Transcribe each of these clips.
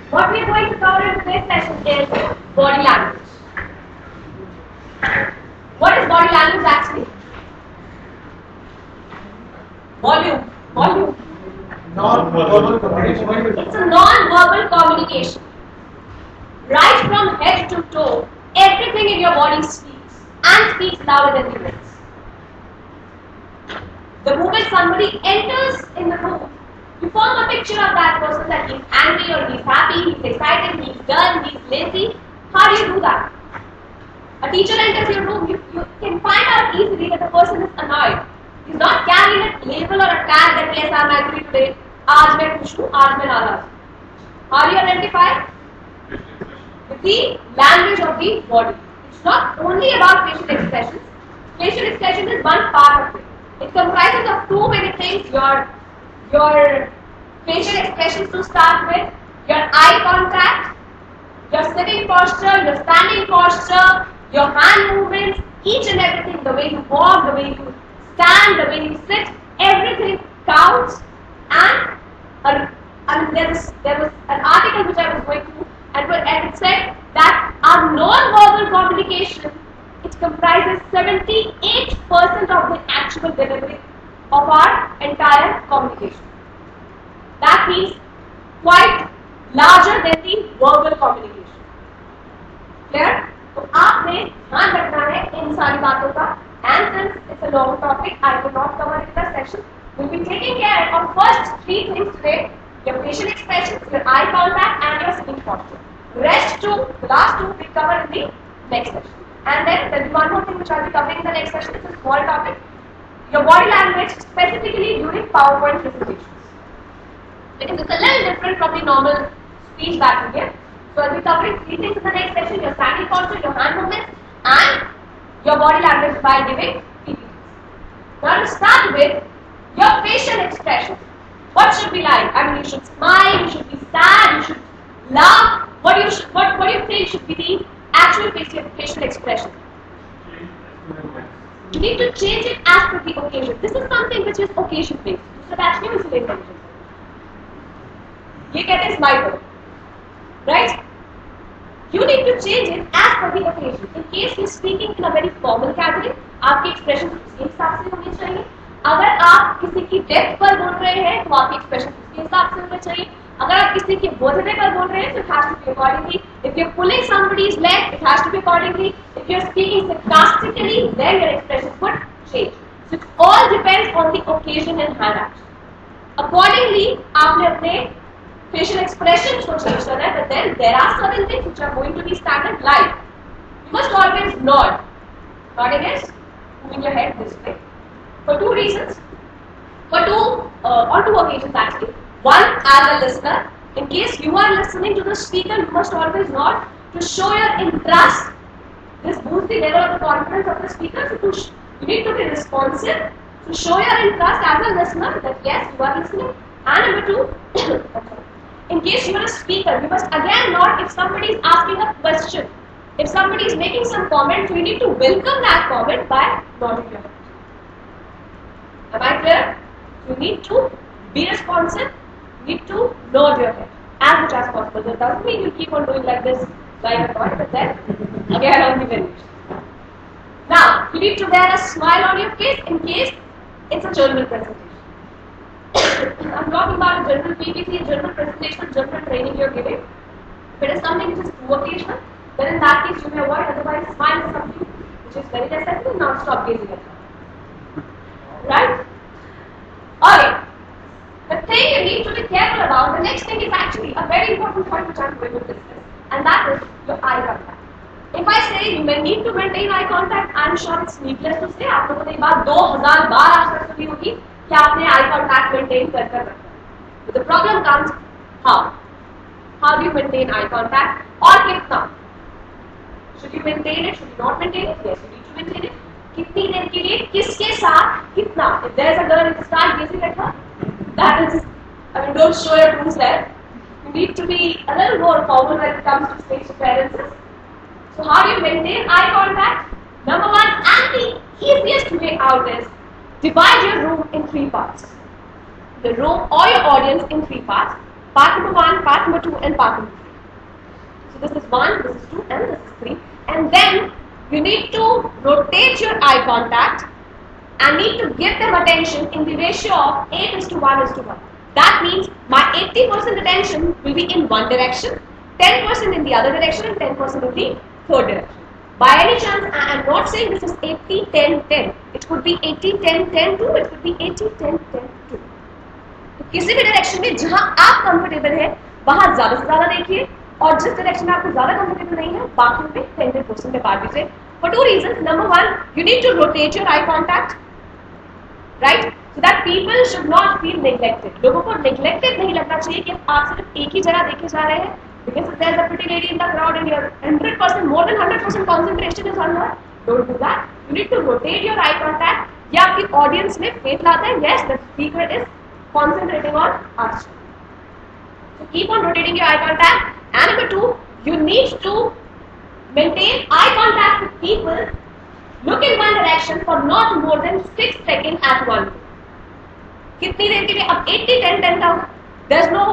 What we are going to cover in today's session is body language. What is body language actually? Volume. Non-verbal communication. It's a non-verbal communication. Right from head to toe, everything in your body speaks and speaks louder than the words. The moment somebody enters in the room, you form a picture of that person that he's angry or he's happy, he's excited, he's dull, he's lazy. How do you do that? A teacher enters your room, you can find out easily that the person is annoyed. He's not carrying a label or a tag that yes, I'm angry today. आज मैं खुश हूँ, आज मैं नाराज हूँ. How do you identify? With the language of the body. It's not only about facial expressions. Facial expression is one part of it. It comprises of too many things. Your facial expressions to start with, your eye contact, your sitting posture, your standing posture, your hand movements, each and everything, the way you walk, the way you stand, the way you sit, everything counts. And there was an article which I was going through, and it said that our non-verbal communication, it comprises 78% of the actual delivery of our entire communication. That means quite larger than the verbal communication. Clear? तो आपने ध्यान रखना है इन सारी बातों का. And since it's a long topic, I will not cover in the session. We'll be taking care of first three things today: your facial expressions, your eye contact, and your sitting posture. Rest two, the last two, we cover in the next session. And then there'll be one more thing which I'll be covering in the next session. It's a small topic: your body language, specifically during PowerPoint presentations. Because it's a little different from the normal speech that you get. So I'll be covering three things in the next session: your standing posture, your hand movements, and your body language while giving PPTs. Now to start with, your facial expression. What should be like? I mean, you should smile, you should be sad, you should laugh. What do you think should be the actual facial expression? You need to change it as per the occasion. This is something which is occasion based. So that's new intelligence. You get a smile, right? You need to change it as per the occasion. In case you're speaking in a very formal gathering, आपके expression उसके हिसाब से होने चाहिए. अगर आप किसी की डेथ पर बोल रहे हैं तो आपके expression उसके हिसाब से होने चाहिए. अगर आप किसी के बर्थडे पर बोल रहे हैं तो it has to be accordingly. If you're pulling somebody's leg, it has to be accordingly. If you're speaking sarcastically, then your expression would change. So it all depends on the occasion and hand action. Accordingly, आपने अपने facial expressions को change करना है, but then there are certain things which are going to be standard like you must always nod. Nodding is moving your head this way for two reasons, on two occasions actually. One, as a listener, in case you are listening to the speaker, you must always nod to show your interest. This boosts the level of the confidence of the speaker. So you need to be responsive to show your interest as a listener that yes, you are listening. And number two, in case you are a speaker, you must again nod if somebody is asking a question. If somebody is making some comment, you need to welcome that comment by nodding your head. Am I clear? You need to be responsive. You need to nod your head as much as possible. That doesn't mean you keep on doing like this, like a toy, but then again on the finish. Now, you need to wear a smile on your face in case it's a journal presentation. I'm talking about a general PPT, general presentation, general training you're giving. If it is something which is too occasional, then in that case you may avoid. Otherwise, smile is something which is very necessary. Now stop gazing at it. Right? Okay. The thing you need to be careful about, the next thing is actually a very important point which I'm going to discuss, and that is your eye contact. If I say you may need to maintain eye contact, I'm sure it's needless to say. आप लोगों ने ये बात 2000 बार आज तक सुनी होगी कि आपने eye contact maintain कर रखा है. But the problem comes how? How do you maintain eye contact? और कितना? Should you maintain it? Should you not maintain it? Yes, you need to maintain it. कितनी देर के लिए? किसके साथ? कितना? If there's a girl, start gazing at her. That is, I mean, don't show your rooms there. You need to be a little more formal when it comes to stage appearances. So how do you maintain eye contact? Number one, and the easiest way out is divide your room in three parts. The room or your audience in three parts. part number 1, part number 2, and part number 3. So this is 1, this is 2, and this is 3. And then you need to rotate your eye contact and need to give them attention in the ratio of 8:1:1. That means my 80% attention will be in one direction, 10% in the other direction, and 10% in the third direction. By any chance, I am not saying this is 80-10-10. It could be 80-10-10-2, it could be 80-10-10-2. तो किसी भी direction में जहां आप comfortable है वहां ज्यादा से ज्यादा देखिए, और जिस डायरेक्शन में आपको ज्यादा कंफर्टेबल नहीं है बाकी में 10% में बांट दीजिए. For two reasons. Number one, you need to rotate your eye contact, right? So that people should not feel neglected. लोगों को neglected नहीं लगना चाहिए कि आप सिर्फ एक ही जगह देखे जा रहे हैं. Because if there's a pretty lady in the crowd and you're 100%, more than 100% concentration is on her, don't do that. You need to rotate your eye contact. ये आपकी audience में faith लाता है. Yes, the speaker is concentrating on us. So keep on rotating your eye contact. And number two, you need to maintain eye contact with people. Look in one direction for not more than 6 seconds at one. कितनी देर के लिए? अब 80-10-10 का there's no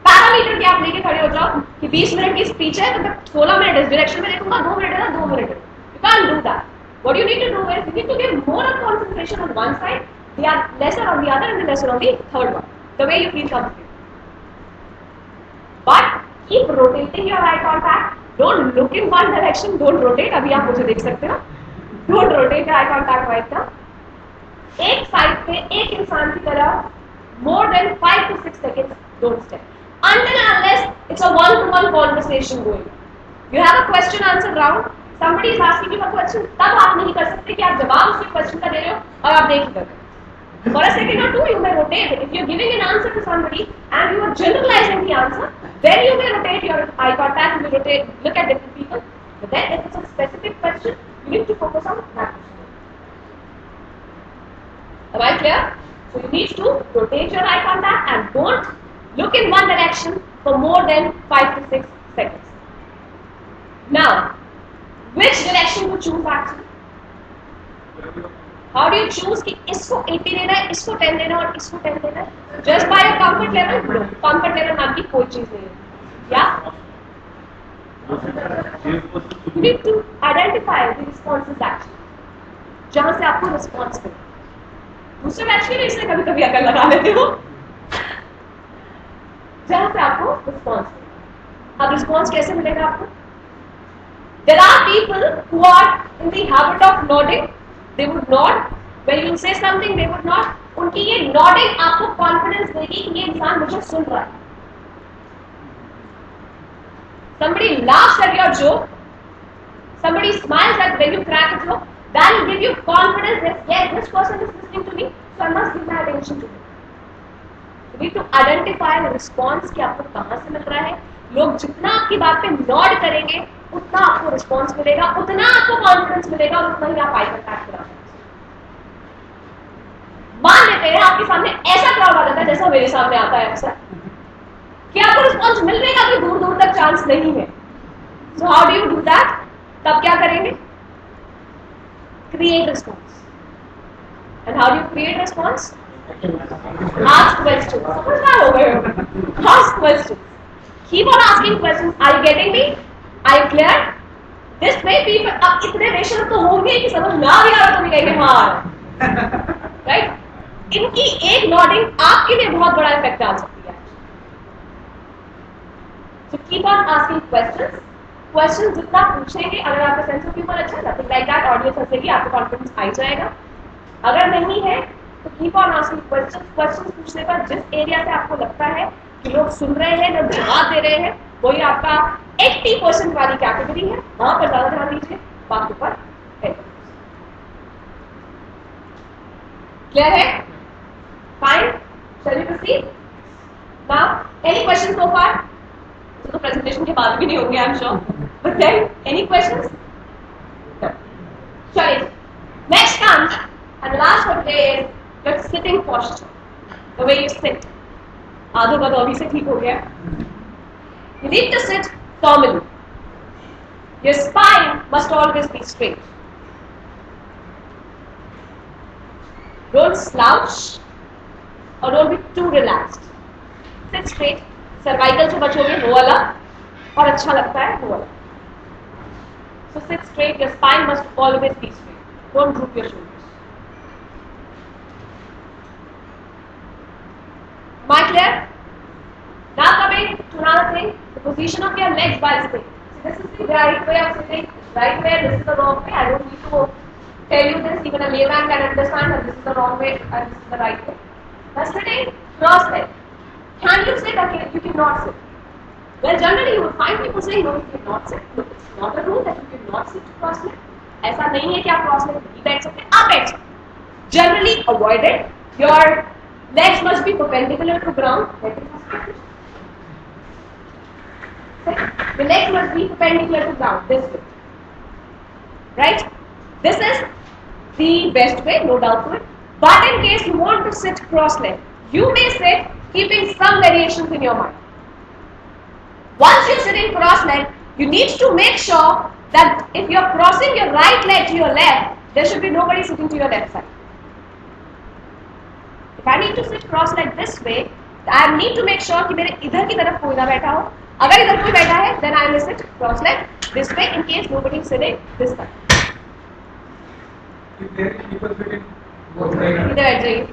parameter कि आप लेके खड़े हो जाओ कि 20 मिनट की स्पीच है तो मैं 16 मिनट इस डायरेक्शन में देखूंगा, 2 मिनट है ना 2 मिनट है. You can't do that. What you need to do is you need to give more of concentration on one side, they are lesser on the other, and then lesser on the third one. The way you feel comfortable. But keep rotating your eye contact. Don't look in one direction. Don't rotate. अभी आप मुझे देख सकते हो. Don't rotate your eye contact right now. एक side पे एक इंसान की तरह more than 5 to 6 seconds. Don't step. Until and unless it's a one-to-one conversation going. You have a question-answer round. Somebody is asking you a question. तब आप नहीं कर सकते कि आप जवाब उसके क्वेश्चन का दे रहे हो और आप देख कर. For a second or two, you may rotate. If you're giving an answer to somebody and you are generalizing the answer, then you may rotate your eye contact. You may rotate, look at different people. But then, if it's a specific question, you need to focus on that question. Am I clear? So you need to rotate your eye contact and don't look in one direction for more than 5 to 6 seconds. Now, which direction to choose actually? How do you choose कि इसको 80 देना है, इसको 10 देना है और इसको 10 देना है? Just by your comfort level? No. Comfort level नाम की कोई चीज नहीं है. Yeah? You need to identify the responses actually. जहाँ से आपको response मिले. दूसरे बैच के भी इसलिए कभी-कभी अकल लगा लेते हो. जहाँ से आपको response मिले. अब response कैसे मिलेगा आपको? There are people who are in the habit of nodding. They would nod. When you say something, they would nod. उनकी ये nodding आपको confidence देगी कि ये इंसान मुझे सुन रहा है. Somebody laughs at your joke. Somebody smiles at when you crack a joke. That will give you confidence that yes, this person is listening to me, so I must give my attention to him. You need to identify the response कि आपको कहाँ से मिल रहा है. लोग जितना आपकी बात पे nod करेंगे, उतना आपको response मिलेगा, उतना आपको confidence मिलेगा और उतना ही आप eye contact करा. मान लेते हैं आपके सामने ऐसा क्राउड आ जाता है जैसा मेरे सामने आता है अक्सर कि आपको रिस्पॉन्स मिलने का भी दूर दूर तक चांस नहीं है. So how do you do that? तब क्या करेंगे? Create response. And how do you create response? Ask question. समझदार हो गए हो. Ask question. Keep on asking question. Are you getting me? Are you clear? This way people अब इतने rational तो होंगे कि समझ ना भी आ रहा तो भी कहेंगे हाँ. राइट? इनकी एक नॉडिंग आपके लिए बहुत बड़ा इफेक्ट डाल सकती है. So keep on asking questions. Questions जितना पूछेंगे, अगर आपका सेंस ऑफ ह्यूमर अच्छा है, nothing like that, ऑडियंस हंसेगी, आपको कॉन्फिडेंस आ जाएगा. अगर नहीं है तो keep on asking questions. Questions पूछने पर जिस एरिया से आपको लगता है कि लोग सुन रहे हैं, लोग जवाब दे रहे हैं, वही आपका 80% वाली कैटेगरी है, वहां पर ज्यादा ध्यान दीजिए, बाकी पर क्लियर है? Fine. Shall we proceed? Now, any questions so far? तो presentation के बाद भी नहीं होंगे, I'm sure. But then, any questions? No. Chलिए. Next comes, and the last one today is your sitting posture. The way you sit. आधों का तो अभी से ठीक हो गया. You need to sit formally. Your spine must always be straight. Don't slouch or don't be too relaxed. Sit straight, cervical से बचोगे वो वाला, और अच्छा लगता है वो वाला. So sit straight, your spine must always be straight. Don't droop your shoulders. Am I clear? Now coming to another thing, the position of your legs while sitting. So this is the right way of sitting, right way, this is the wrong way. I don't need to tell you this, even a layman can understand that this is the wrong way and this is the right way. Now sitting, cross leg. Can you sit or you cannot sit? Well, generally you will find people saying, no, you cannot sit. No, it's not a rule that you cannot sit cross leg. ऐसा नहीं है कि आप cross leg नहीं बैठ सकते, आप बैठ सकते. Generally avoid it. Your legs must be perpendicular to ground. The legs must be perpendicular to ground, this way. Right? This is the best way, no doubt to it. But in case you want to sit cross leg, you may sit keeping some variations in your mind. Once you're sitting cross leg, you need to make sure that if you're crossing your right leg to your left, there should be nobody sitting to your left side. If I need to sit cross leg this way, I need to make sure कि मेरे इधर की तरफ कोई ना बैठा हो. अगर इधर कोई बैठा है, then I will sit cross leg this way in case nobody is sitting this side. इधर बैठ जाइए.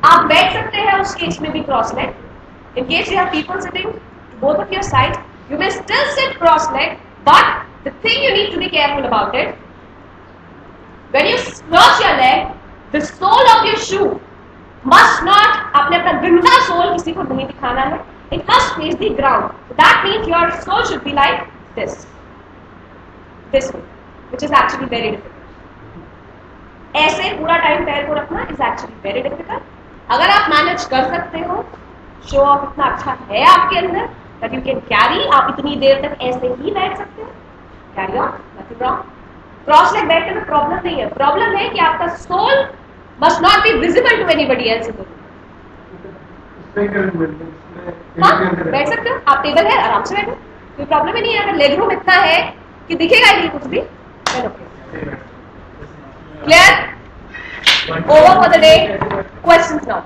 आप बैठ सकते हैं उस केस में भी cross leg. In case you have people sitting to both of your sides, you may still sit cross-legged, but the thing you need to be careful about it, when you cross your leg, the sole of your shoe must not, आपने अपना गंदा sole किसी को नहीं दिखाना है. It must face the ground. That means your sole should be like this way, which is actually very difficult. ऐसे पूरा टाइम पैर को रखना is actually very difficult. अगर आप मैनेज कर सकते हो, शो ऑफ इतना अच्छा है आपके अंदर that you can carry, आप इतनी देर तक ऐसे ही बैठ सकते हैं, carry on, nothing wrong. Cross leg बैठने में प्रॉब्लम नहीं है. प्रॉब्लम है कि आपका soul must not be visible to anybody else in the room. हाँ, बैठ सकते हो. आप टेबल है, आराम से बैठो, कोई प्रॉब्लम ही नहीं है. अगर लेग रूम इतना है कि दिखेगा ही नहीं कुछ भी, clear? Over for the day. Questions now.